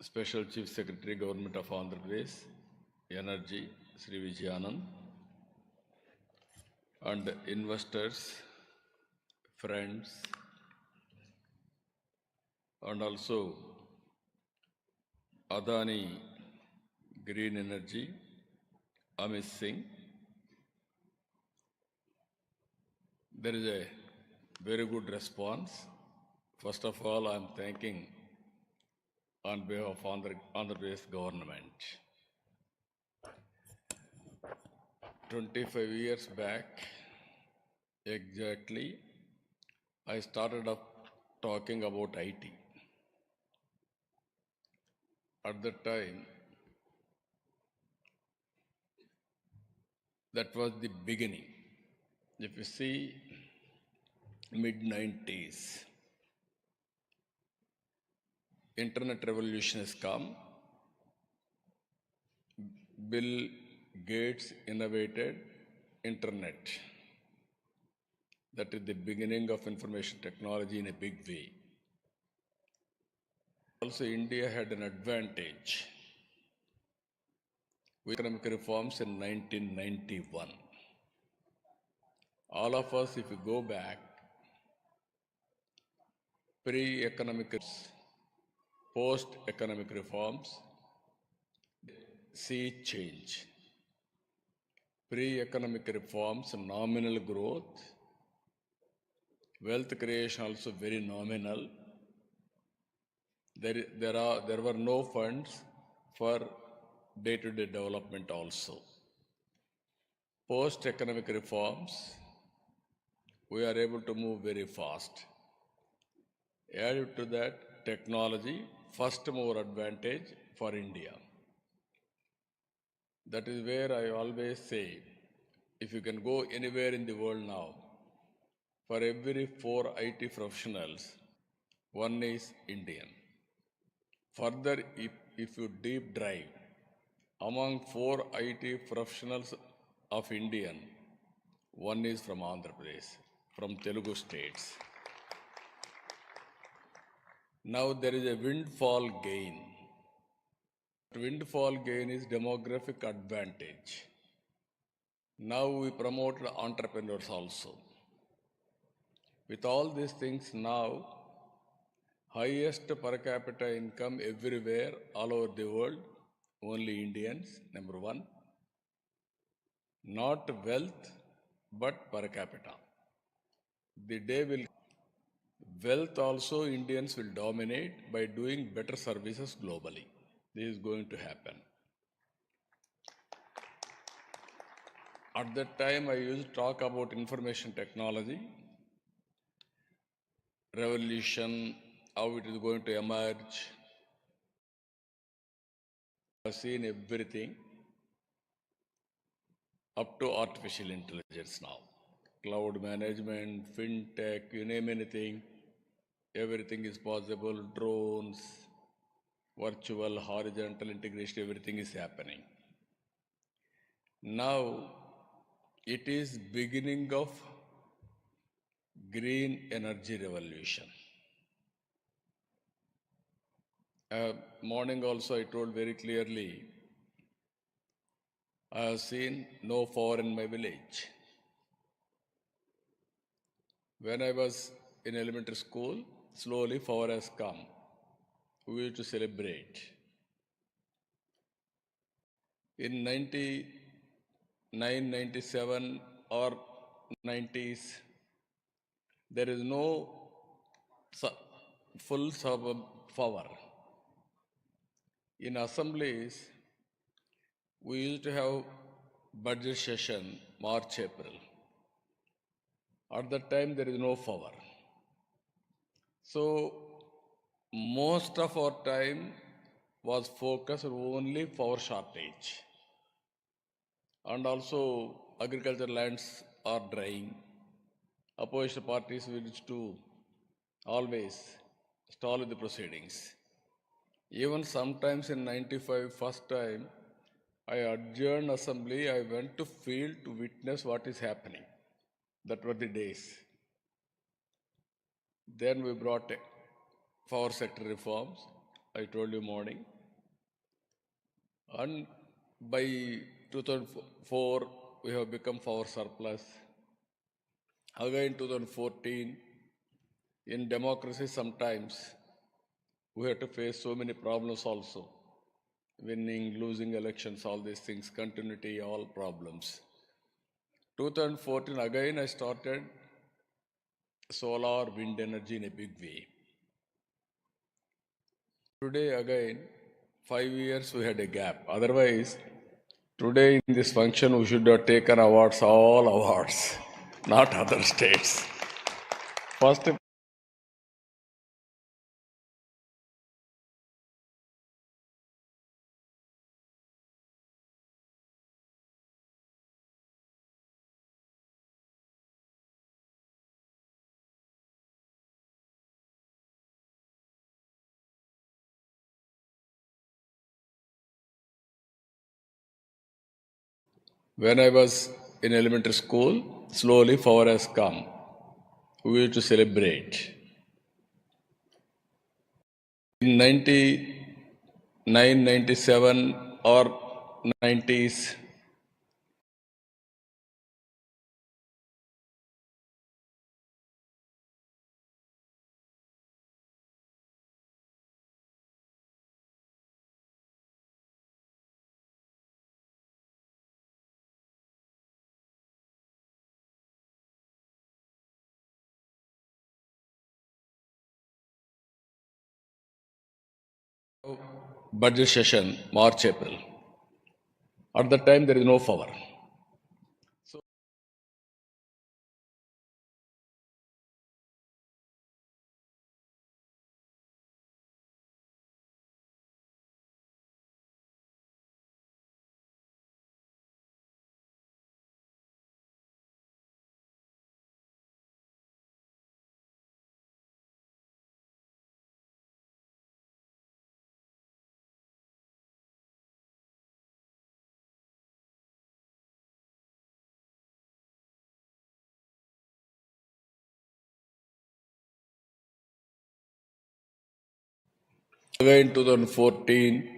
Special Chief Secretary, Government of Andhra Pradesh, Energy, Sri Vijayanand, and investors, friends, and also Adani Green Energy, Amit Singh. There is a very good response. First of all, I am thanking on behalf of Andhra Pradesh government. 25 years back, exactly, I started up talking about IT. At that time, that was the beginning. If you see, mid-90s, internet revolution has come. Bill Gates innovated internet. That is the beginning of information technology in a big way. Also, India had an advantage with economic reforms in 1991. All of us, if you go back, pre-economic, post-economic reforms, see change. Pre-economic reforms, nominal growth, wealth creation also very nominal. There were no funds for day-to-day development also. Post-economic reforms, we are able to move very fast. Added to that, technology, first mover advantage for India. That is where I always say, if you can go anywhere in the world now, for every 4 IT professionals, one is Indian. Further, if you deep dive, among 4 IT professionals of Indian, one is from Andhra Pradesh, from Telugu states. Now there is a windfall gain. Windfall gain is demographic advantage. Now we promote entrepreneurs also. With all these things now, highest per capita income everywhere, all over the world, only Indians, number one. Not wealth, but per capita. The day will, wealth also Indians will dominate by doing better services globally. This is going to happen. At that time, I used to talk about information technology, revolution, how it is going to emerge. I've seen everything up to artificial intelligence now. Cloud management, fintech, you name anything, everything is possible. Drones, virtual, horizontal integration, everything is happening. Now, it is beginning of green energy revolution. Morning also I told very clearly, I have seen no fire in my village. When I was in elementary school, slowly fire has come. We used to celebrate. In 99, 97 or 90s, there is no full power. In assemblies, we used to have budget session, March, April. At that time, there is no power. So, most of our time was focused only power shortage. And also, agricultural lands are drying. Opposition parties wish to always stall the proceedings. Even sometimes in 95, first time, I adjourned assembly, I went to field to witness what is happening. That were the days. Then we brought power sector reforms. I told you morning. And by 2004, we have become power surplus. Again, 2014, in democracy, sometimes we have to face so many problems also. Winning, losing elections, all these things, continuity, all problems. 2014, again, I started solar, wind energy in a big way. Today, again, 5 years we had a gap. Otherwise, today in this function, we should have taken awards, all awards, not other states. First, when I was in elementary school, slowly power has come. We used to celebrate. In 99, 97 or 90s, budget session, March, April. At that time, there is no power. So, again, 2014,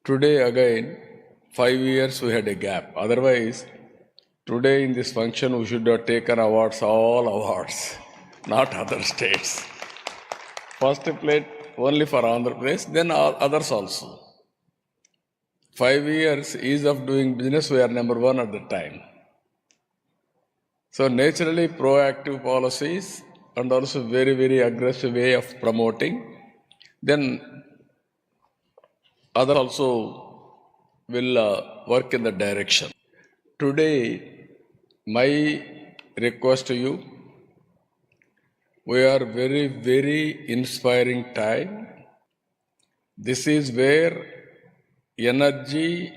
today again, 5 years we had a gap. Otherwise, today in this function we should have taken awards, all awards, not other states. First plate only for Andhra Pradesh, then others also. 5 years ease of doing business, we are number one at the time. So naturally proactive policies and also very, very aggressive way of promoting. Then others also will work in the direction. Today, my request to you, we are very, very inspiring time. This is where energy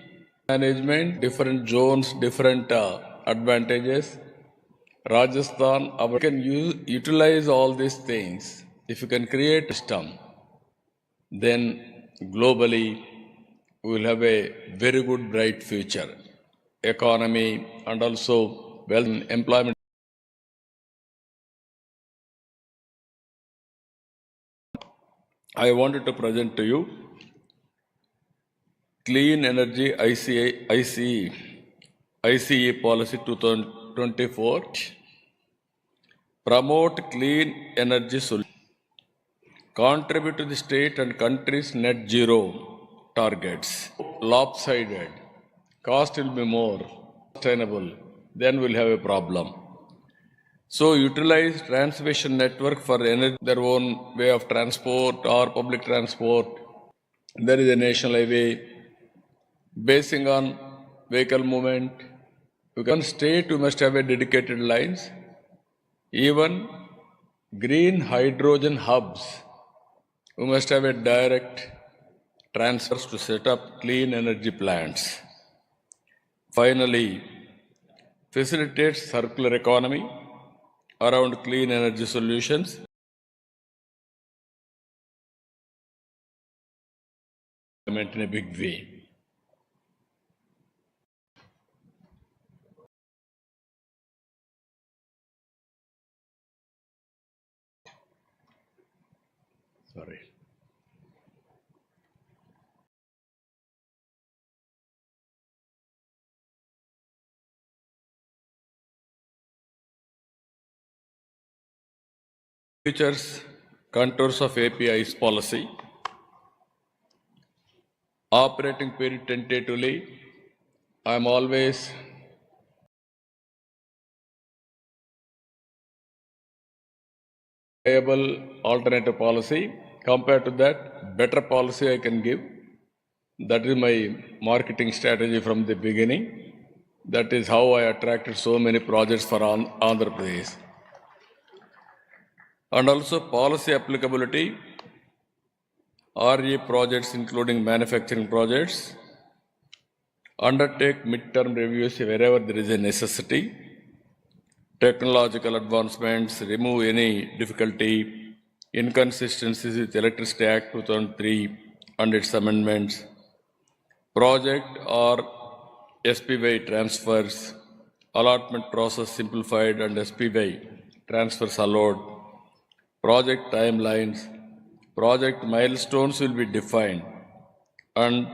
management, different zones, different advantages. Rajasthan, we can utilize all these things. If you can create a system, then globally we will have a very good, bright future. Economy and also wealth and employment. I wanted to present to you Clean Energy ICE Policy 2024. Promote clean energy solutions. Contribute to the state and country's net zero targets. Lopsided. Cost will be more sustainable. Then we'll have a problem. So utilize transmission network for energy, their own way of transport or public transport. There is a national highway basing on vehicle movement. You can state you must have a dedicated lines. Even green hydrogen hubs, you must have a direct transfers to set up clean energy plants. Finally, facilitate circular economy, around clean energy solutions. In a big way. Sorry. Futures contours of API's policy. Operating period tentatively. I am always viable alternative policy. Compared to that, better policy I can give. That is my marketing strategy from the beginning. That is how I attracted so many projects for Andhra Pradesh. And also policy applicability, RE projects including manufacturing projects, undertake midterm reviews wherever there is a necessity, technological advancements, remove any difficulty, inconsistencies with Electricity Act 2003 and its amendments, project or SPY transfers, allotment process simplified and SPY transfers allowed, project timelines, project milestones will be defined, and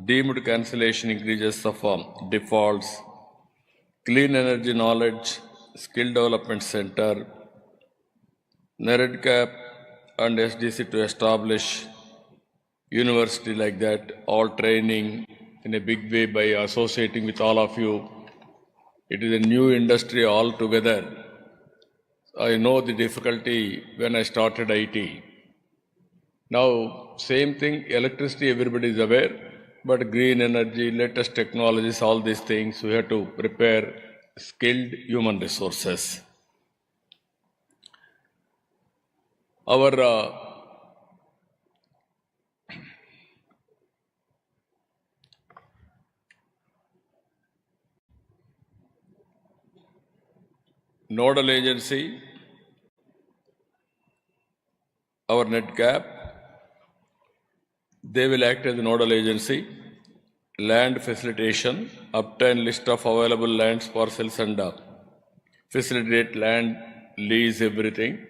deemed cancellation increases of defaults, clean energy knowledge, skill development center, NEREDCAP and SDC to establish university like that, all training in a big way by associating with all of you. It is a new industry altogether. I know the difficulty when I started IT. Now, same thing, electricity, everybody is aware, but green energy, latest technologies, all these things, we have to prepare skilled human resources. Our nodal agency, our NETCAP, they will act as a nodal agency, land facilitation, obtain list of available lands, parcels and facilitate land, lease, everything.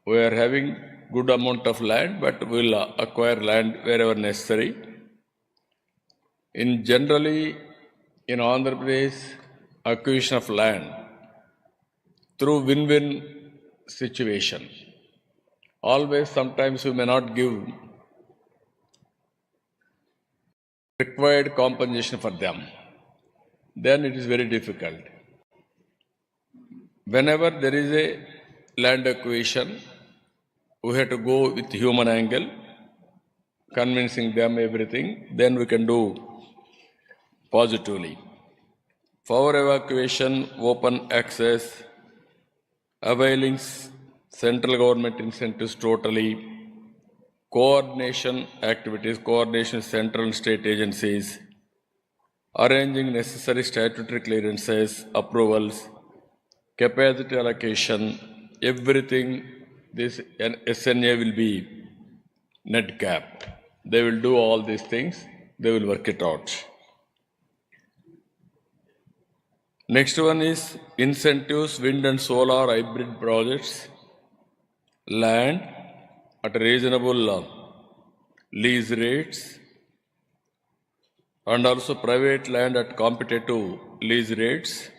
We are having good amount of land, but we'll acquire land wherever necessary. In generally, in Andhra Pradesh, acquisition of land through win-win situation. Always, sometimes we may not give required compensation for them. Then it is very difficult. Whenever there is a land acquisition, we have to go with human angle, convincing them everything, then we can do positively. Power evacuation, open access, availing central government incentives totally, coordination activities, coordination with central and state agencies, arranging necessary statutory clearances, approvals, capacity allocation, everything, this SNA will be net capped. They will do all these things, they will work it out. Next one is incentives, wind and solar hybrid projects, land at reasonable lease rates, and also private land at competitive lease rates,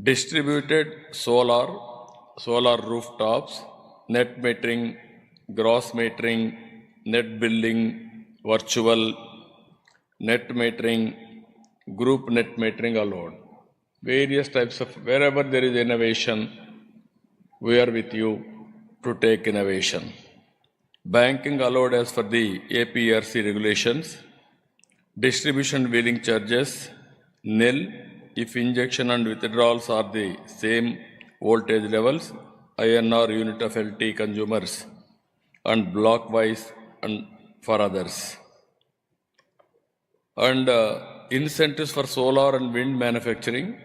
distributed solar rooftops, net metering, gross metering, net billing, virtual, net metering, group net metering allowed. Various types of, wherever there is innovation, we are with you to take innovation. Banking allowed as per the APRC regulations. Distribution wheeling charges nil if injection and withdrawals are the same voltage levels, INR unit of LT consumers, and block wise and for others. And incentives for solar and wind manufacturing,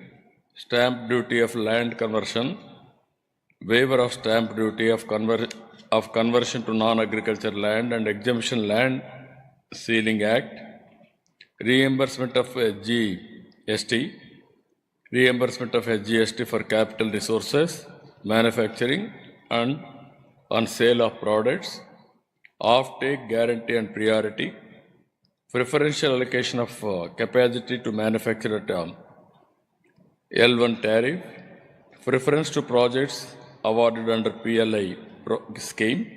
stamp duty of land conversion, waiver of stamp duty of conversion to non-agriculture land and exemption land ceiling act, reimbursement of GST, reimbursement of SGST for capital resources, manufacturing and on sale of products, off-take guarantee and priority, preferential allocation of capacity to manufacture at L1 tariff, preference to projects awarded under PLI scheme,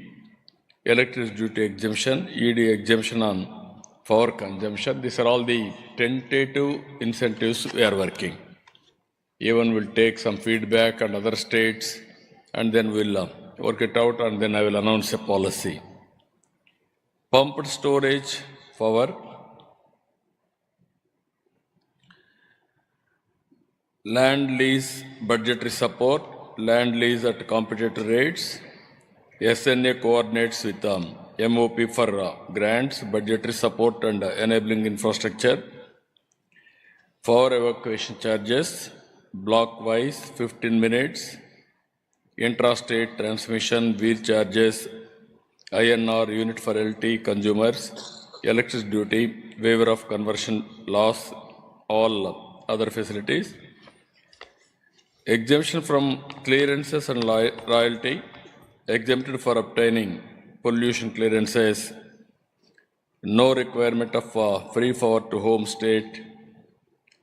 electricity duty exemption, ED exemption on power consumption. These are all the tentative incentives we are working. Even will take some feedback on other states and then we'll work it out and then I will announce a policy. Pumped storage power, land lease budgetary support, land lease at competitive rates, SNA coordinates with MOP for grants, budgetary support and enabling infrastructure, power evacuation charges, block-wise 15 minutes, intrastate transmission, wheel charges, INR unit for LT consumers, electricity duty, waiver of conversion loss, all other facilities, exemption from clearances and royalty, exempted for obtaining pollution clearances, no requirement of free power to home state,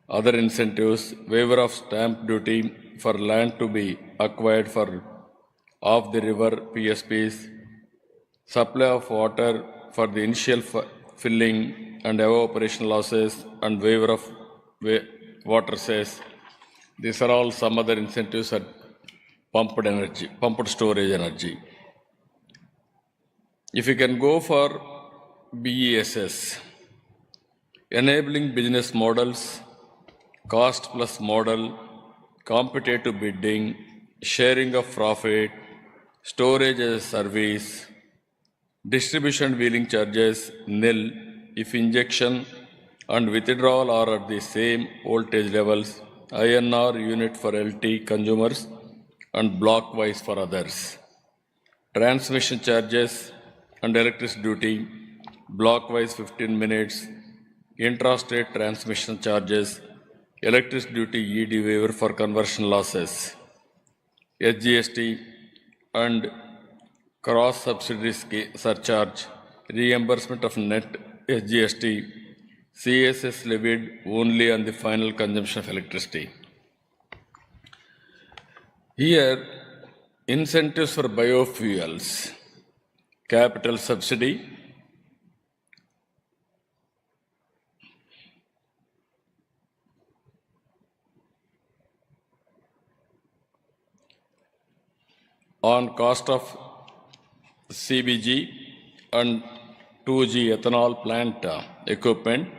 other incentives, waiver of stamp duty for land to be acquired for off the river PSPs, supply of water for the initial filling and evaporation losses and waiver of water cess. These are all some other incentives at pumped storage energy. If you can go for BESS, enabling business models, cost plus model, competitive bidding, sharing of profit, storage as a service, distribution wheeling charges nil if injection and withdrawal are at the same voltage levels, INR unit for LT consumers and block-wise for others. Transmission charges and electricity duty, block-wise 15 minutes, intrastate transmission charges, electricity duty ED waiver for conversion losses, SGST and cross subsidy surcharge, reimbursement of net SGST, CSS levied only on the final consumption of electricity. Here, incentives for biofuels, capital subsidy, on cost of CBG and 2G ethanol plant equipment,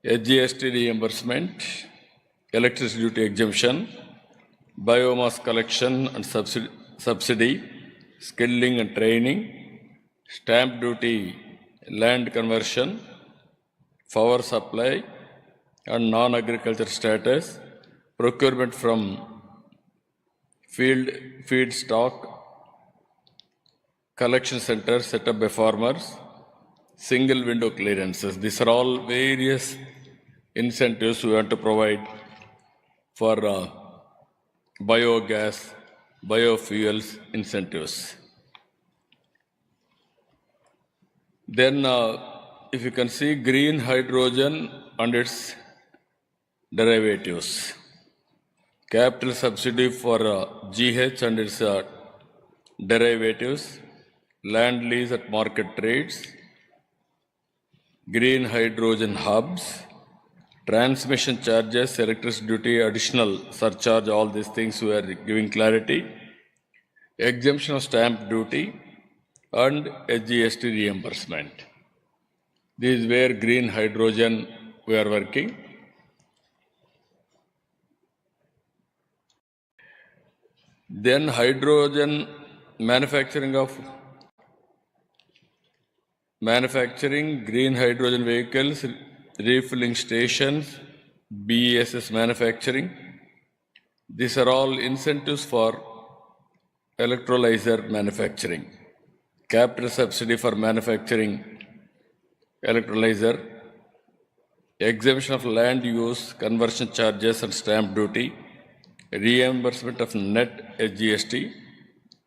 SGST reimbursement, electricity duty exemption, biomass collection and subsidy, skilling and training, stamp duty, land conversion, power supply and non-agriculture status, procurement from feedstock, collection centers set up by farmers, single window clearances. These are all various incentives we want to provide for biogas, biofuels incentives. Then if you can see green hydrogen and its derivatives, capital subsidy for GH and its derivatives, land lease at market rates, green hydrogen hubs, transmission charges, electricity duty, additional surcharge, all these things we are giving clarity, exemption of stamp duty and SGST reimbursement. This is where green hydrogen we are working. Then hydrogen manufacturing green hydrogen vehicles, refilling stations, BESS manufacturing. These are all incentives for electrolyzer manufacturing. Capital subsidy for manufacturing electrolyzer, exemption of land use, conversion charges and stamp duty, reimbursement of net SGST,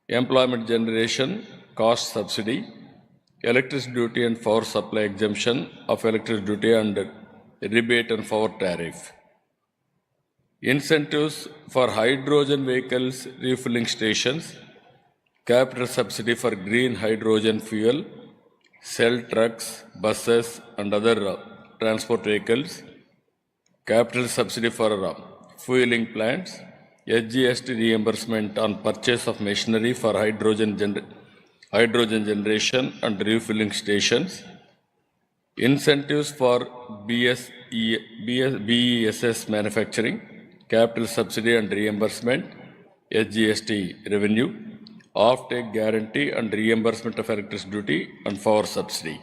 employment generation cost subsidy, electricity duty and power supply exemption of electricity duty and rebate and power tariff. Incentives for hydrogen vehicles refueling stations, capital subsidy for green hydrogen fuel, cell trucks, buses and other transport vehicles, capital subsidy for fueling plants, SGST reimbursement on purchase of machinery for hydrogen generation and refueling stations, incentives for BESS manufacturing, capital subsidy and reimbursement, SGST revenue, off-take guarantee and reimbursement of electricity duty and power subsidy.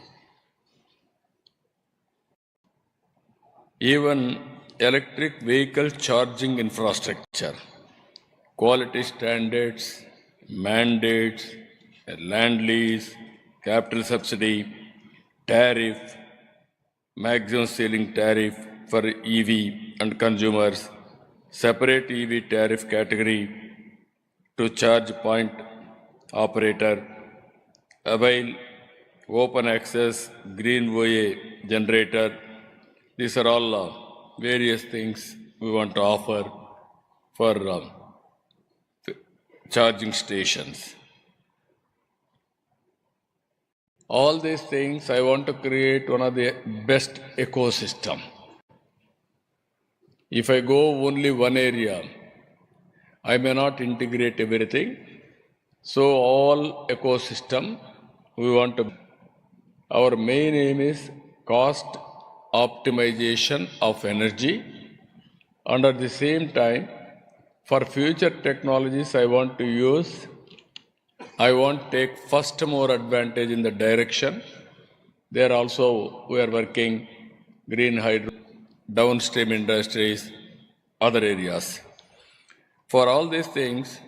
Even electric vehicle charging infrastructure, quality standards, mandates, land lease, capital subsidy, tariff, maximum ceiling tariff for EV and consumers, separate EV tariff category to charge point operator, avail open access green OA generator. These are all various things we want to offer for charging stations. All these things I want to create one of the best ecosystem. If I go only one area, I may not integrate everything. So all ecosystem we want to. Our main aim is cost optimization of energy, and at the same time, for future technologies I want to take first more advantage in the direction. There also we are working green hydro, downstream industries, other areas. For all these things,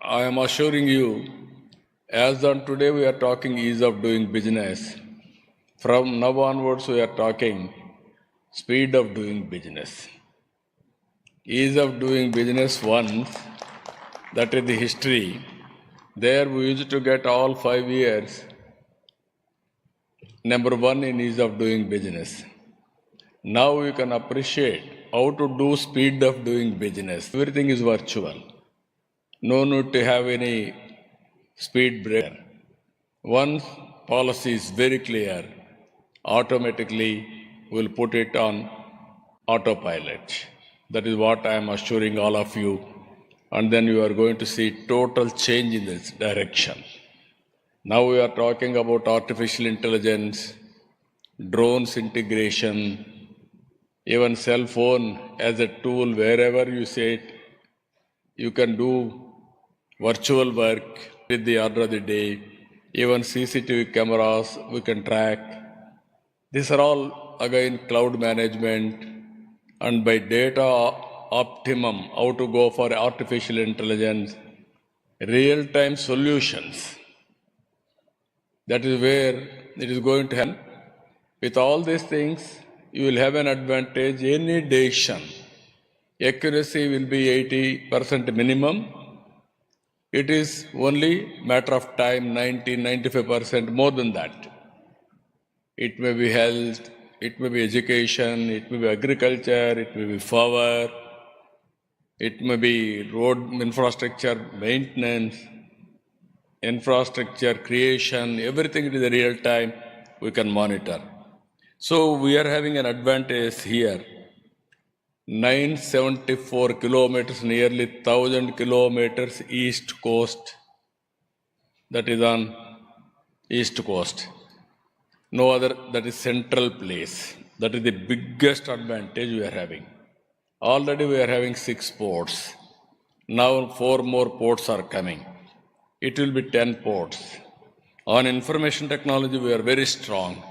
I am assuring you, as on today we are talking ease of doing business. From now onwards we are talking speed of doing business. Ease of doing business once, that is the history. There we used to get all 5 years number 1 in ease of doing business. Now you can appreciate how to do speed of doing business. Everything is virtual. No need to have any speed breaker. Once policy is very clear, automatically we'll put it on autopilot. That is what I am assuring all of you. And then you are going to see total change in this direction. Now we are talking about artificial intelligence, drones integration, even cell phone as a tool. Wherever you say it, you can do virtual work with the order of the day. Even CCTV cameras we can track. These are all again cloud management, and by data optimum, how to go for artificial intelligence, real-time solutions. That is where it is going to happen. With all these things, you will have an advantage. Any decision, accuracy will be 80% minimum. It is only matter of time, 90-95% more than that. It may be health, it may be education, it may be agriculture, it may be power, it may be road infrastructure maintenance, infrastructure creation, everything is in real time we can monitor. So we are having an advantage here. 974 kilometers, nearly 1,000 kilometers east coast, that is on east coast. No other, that is central place. That is the biggest advantage we are having. Already we are having 6 ports. Now 4 more ports are coming. It will be 10 ports. On information technology we are very strong.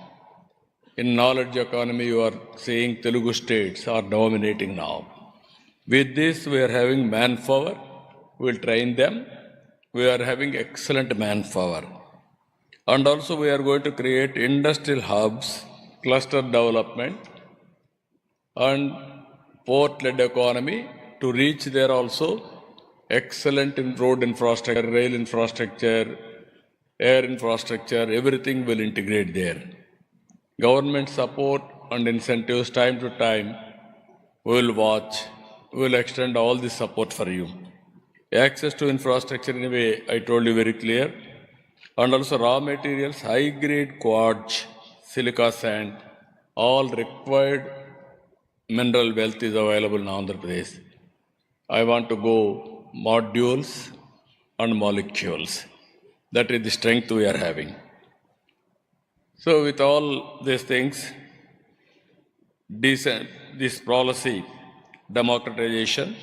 In knowledge economy, you are seeing Telugu states are dominating now. With this, we are having manpower. We will train them. We are having excellent manpower. And also we are going to create industrial hubs, cluster development, and port-led economy to reach there also excellent in road infrastructure, rail infrastructure, air infrastructure, everything will integrate there. Government support and incentives time to time, we will watch, we will extend all this support for you. Access to infrastructure in a way, I told you very clear. And also raw materials, high-grade quartz, silica sand, all required mineral wealth is available in Andhra Pradesh. I want to go modules and molecules. That is the strength we are having. So with all these things, this policy, democratization,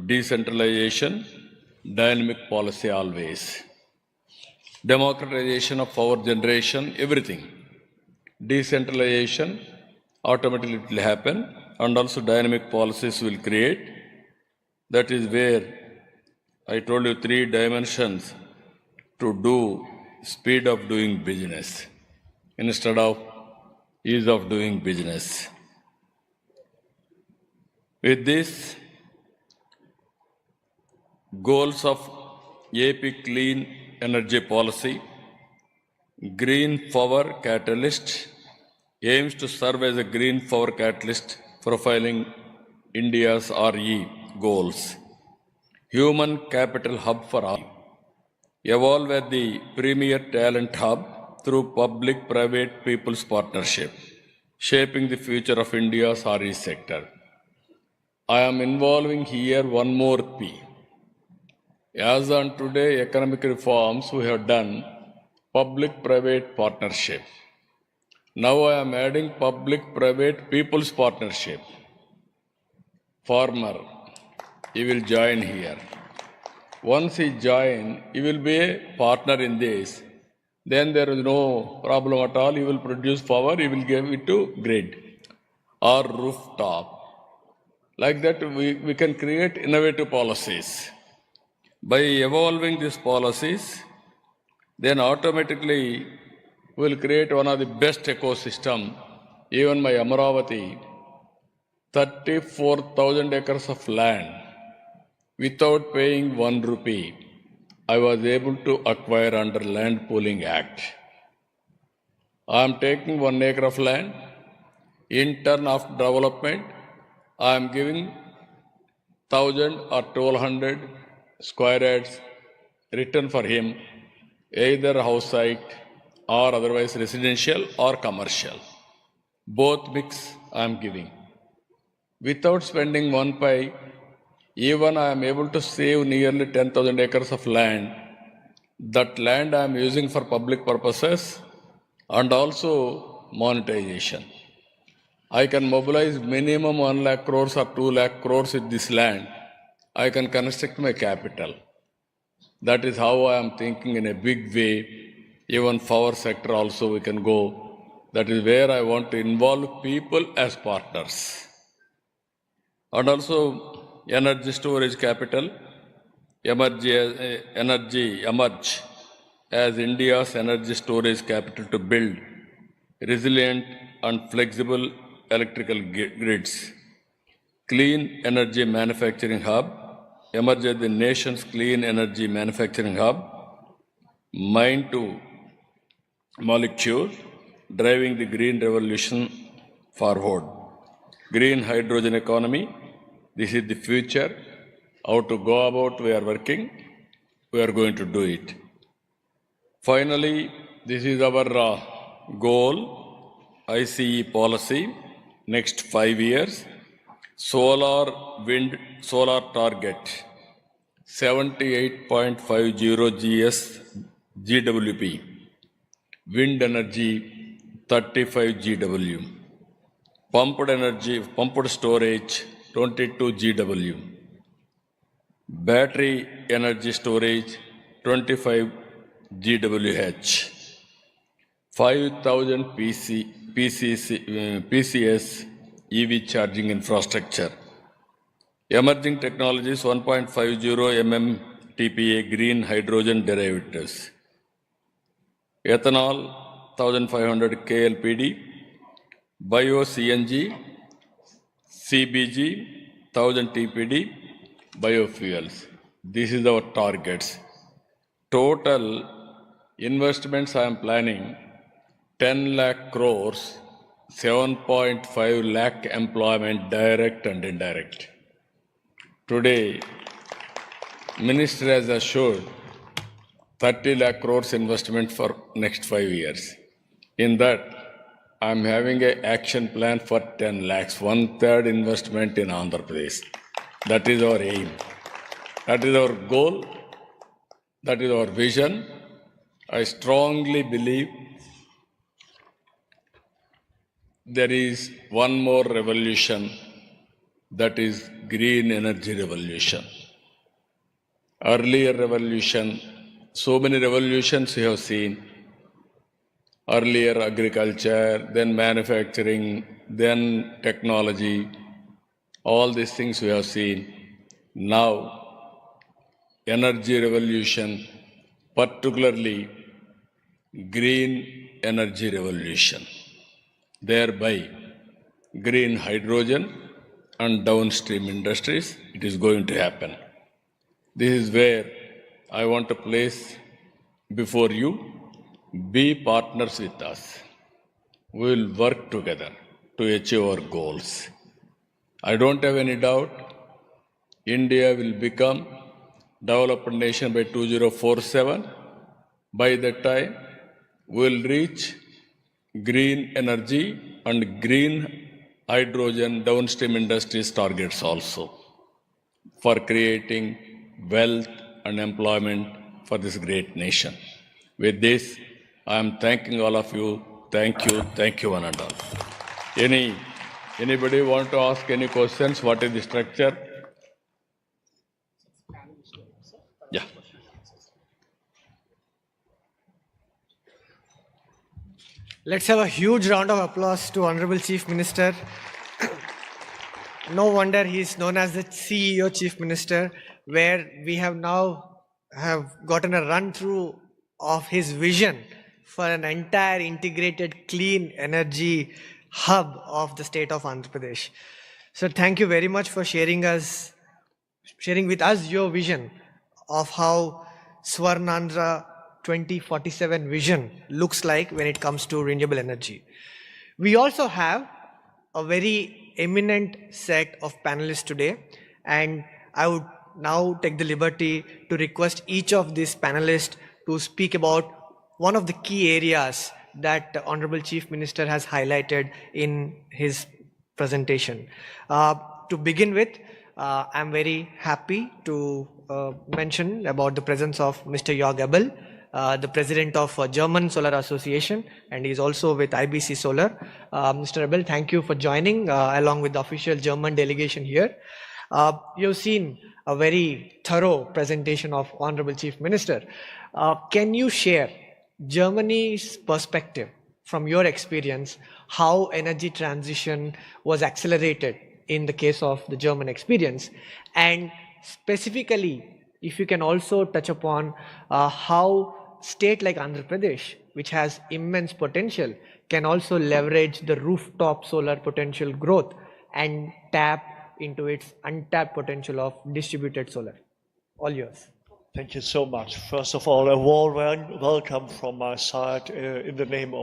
decentralization, dynamic policy always. Democratization of power generation, everything. Decentralization, automatically it will happen, and also dynamic policies will create. That is where I told you 3 dimensions to do speed of doing business instead of ease of doing business. With this, goals of AP Clean Energy Policy, Green Power Catalyst aims to serve as a green power catalyst profiling India's RE goals. Human capital hub for all. Evolve as the premier talent hub through public-private people's partnership, shaping the future of India's RE sector. I am involving here one more P. As on today, economic reforms we have done public-private partnership. Now I am adding public-private people's partnership. Farmer, he will join here. Once he join, he will be a partner in this. Then there is no problem at all. He will produce power, he will give it to grid or rooftop. Like that, we can create innovative policies. By evolving these policies, then automatically we will create one of the best ecosystem. Even my Amaravati, 34,000 acres of land, without paying 1 rupee, I was able to acquire under Land Pooling Act. I am taking 1 acre of land. In turn of development, I am giving 1,000 or 1,200 square yards return for him, either house site or otherwise residential or commercial. Both mix I am giving. Without spending 1 pi, even I am able to save nearly 10,000 acres of land. That land I am using for public purposes and also monetization. I can mobilize minimum 1 lakh crores or 2 lakh crores with this land. I can construct my capital. That is how I am thinking in a big way. Even power sector also we can go. That is where I want to involve people as partners. And also energy storage capital, emerge as India's energy storage capital to build resilient and flexible electrical grids. Clean energy manufacturing hub, emerge as the nation's clean energy manufacturing hub, mine to molecule, driving the green revolution forward. Green hydrogen economy, this is the future. How to go about, we are working, we are going to do it. Finally, this is our goal, ICE policy, next 5 years. Solar, wind, solar target, 78.50 GWP. Wind energy, 35 GW. Pumped energy, pumped storage, 22 GW. Battery energy storage, 25 GWH. 5,000 PCS EV charging infrastructure. Emerging technologies 1.50 MMTPA green hydrogen derivatives. Ethanol 1500 KLPD. Bio CNG, CBG 1000 TPD. Biofuels. This is our targets. Total investments I am planning 10 lakh crores, 7.5 lakh employment direct and indirect. Today, Minister has assured 30 lakh crores investment for next 5 years. In that, I am having an action plan for 10 lakhs, 1/3 investment in Andhra Pradesh. That is our aim. That is our goal. That is our vision. I strongly believe there is one more revolution, that is green energy revolution. Earlier revolution, so many revolutions we have seen. Earlier agriculture, then manufacturing, then technology, all these things we have seen. Now, energy revolution, particularly green energy revolution. Thereby, green hydrogen and downstream industries, it is going to happen. This is where I want to place before you, be partners with us. We will work together to achieve our goals. I don't have any doubt India will become developed nation by 2047. By that time, we will reach green energy and green hydrogen downstream industries targets also for creating wealth and employment for this great nation. With this, I am thanking all of you. Thank you one and all. Anybody want to ask any questions? What is the structure? Yeah. Let's have a huge round of applause to Honorable Chief Minister. No wonder he is known as the CEO Chief Minister, where we have now gotten a run through of his vision for an entire integrated clean energy hub of the state of Andhra Pradesh. So thank you very much for sharing with us your vision of how Swarnandhra 2047 vision looks like when it comes to renewable energy. We also have a very eminent set of panelists today, and I would now take the liberty to request each of these panelists to speak about one of the key areas that the Honorable Chief Minister has highlighted in his presentation. To begin with, I'm very happy to mention about the presence of Mr. Jörg Abel, the president of German Solar Association, and he's also with IBC Solar. Mr. Abel, thank you for joining along with the official German delegation here. You've seen a very thorough presentation of Honorable Chief Minister. Can you share Germany's perspective from your experience, how energy transition was accelerated in the case of the German experience, and specifically if you can also touch upon how state like Andhra Pradesh, which has immense potential, can also leverage the rooftop solar potential growth and tap into its untapped potential of distributed solar. All yours. Thank you so much. First of all, a warm welcome from my side in the name of